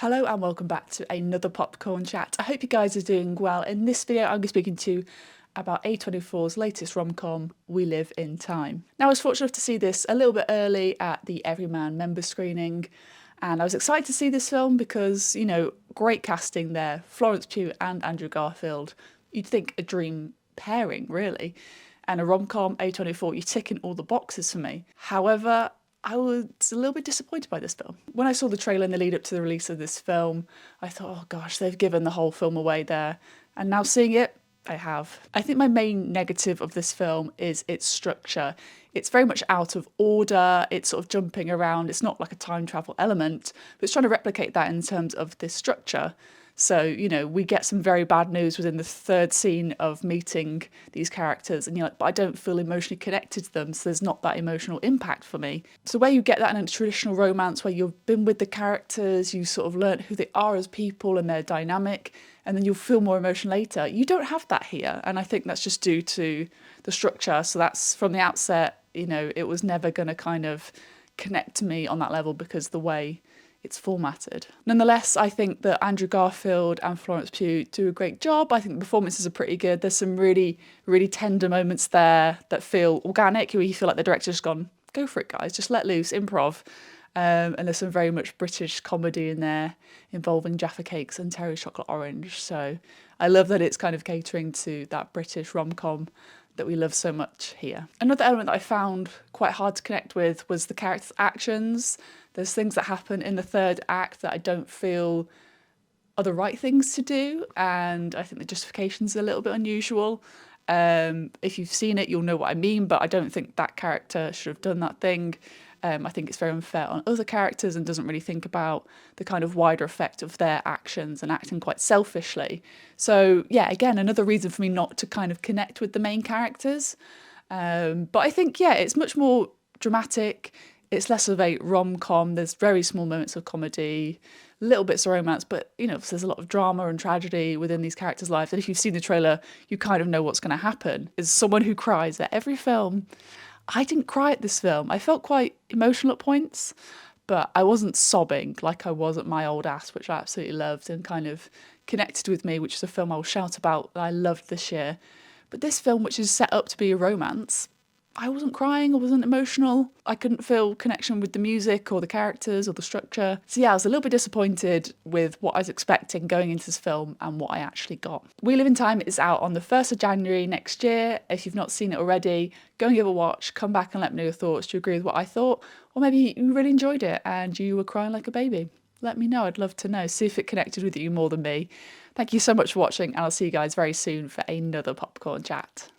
Hello and welcome back to another popcorn chat. I hope you guys are doing well. In this video, I'm going to be speaking to you about A24's latest rom-com, We Live in Time. Now, I was fortunate enough to see this a little bit early at the Everyman member screening, and I was excited to see this film because, you know, great casting there. Florence Pugh and Andrew Garfield. You'd think a dream pairing, really. And a rom-com, A24, you're ticking all the boxes for me. However, I was a little bit disappointed by this film. When I saw the trailer in the lead up to the release of this film, I thought, oh gosh, they've given the whole film away there. And now seeing it, I have. I think my main negative of this film is its structure. It's very much out of order, it's sort of jumping around, it's not like a time travel element, but it's trying to replicate that in terms of this structure. So, you know, we get some very bad news within the third scene of meeting these characters, and you're like, but I don't feel emotionally connected to them, so there's not that emotional impact for me. So where you get that in a traditional romance, where you've been with the characters, you sort of learn who they are as people and their dynamic, and then you'll feel more emotion later. You don't have that here, and I think that's just due to the structure. So that's from the outset, you know, it was never going to kind of connect to me on that level because the way it's formatted. Nonetheless, I think that Andrew Garfield and Florence Pugh do a great job. I think the performances are pretty good. There's some really, really tender moments there that feel organic, where you feel like the director's just gone, go for it, guys, just let loose, improv. And there's some very much British comedy in there involving Jaffa Cakes and Terry's Chocolate Orange. So I love that it's kind of catering to that British rom-com that we love so much here. Another element that I found quite hard to connect with was the characters' actions. There's things that happen in the third act that I don't feel are the right things to do, and I think the justification's a little bit unusual. If you've seen it, you'll know what I mean, but I don't think that character should have done that thing. I think it's very unfair on other characters and doesn't really think about the kind of wider effect of their actions and acting quite selfishly. So yeah, again, another reason for me not to kind of connect with the main characters. But I think, yeah, it's much more dramatic. It's less of a rom-com. There's very small moments of comedy, little bits of romance, but, you know, there's a lot of drama and tragedy within these characters' lives. And if you've seen the trailer, you kind of know what's going to happen. As someone who cries at every film, I didn't cry at this film. I felt quite emotional at points, but I wasn't sobbing like I was at My Old Ass, which I absolutely loved and kind of connected with me, which is a film I will shout about that I loved this year. But this film, which is set up to be a romance, I wasn't crying, I wasn't emotional. I couldn't feel connection with the music or the characters or the structure. So yeah, I was a little bit disappointed with what I was expecting going into this film and what I actually got. We Live in Time is out on the 1st of January next year. If you've not seen it already, go and give a watch, come back and let me know your thoughts. Do you agree with what I thought? Or maybe you really enjoyed it and you were crying like a baby. Let me know, I'd love to know. See if it connected with you more than me. Thank you so much for watching, and I'll see you guys very soon for another popcorn chat.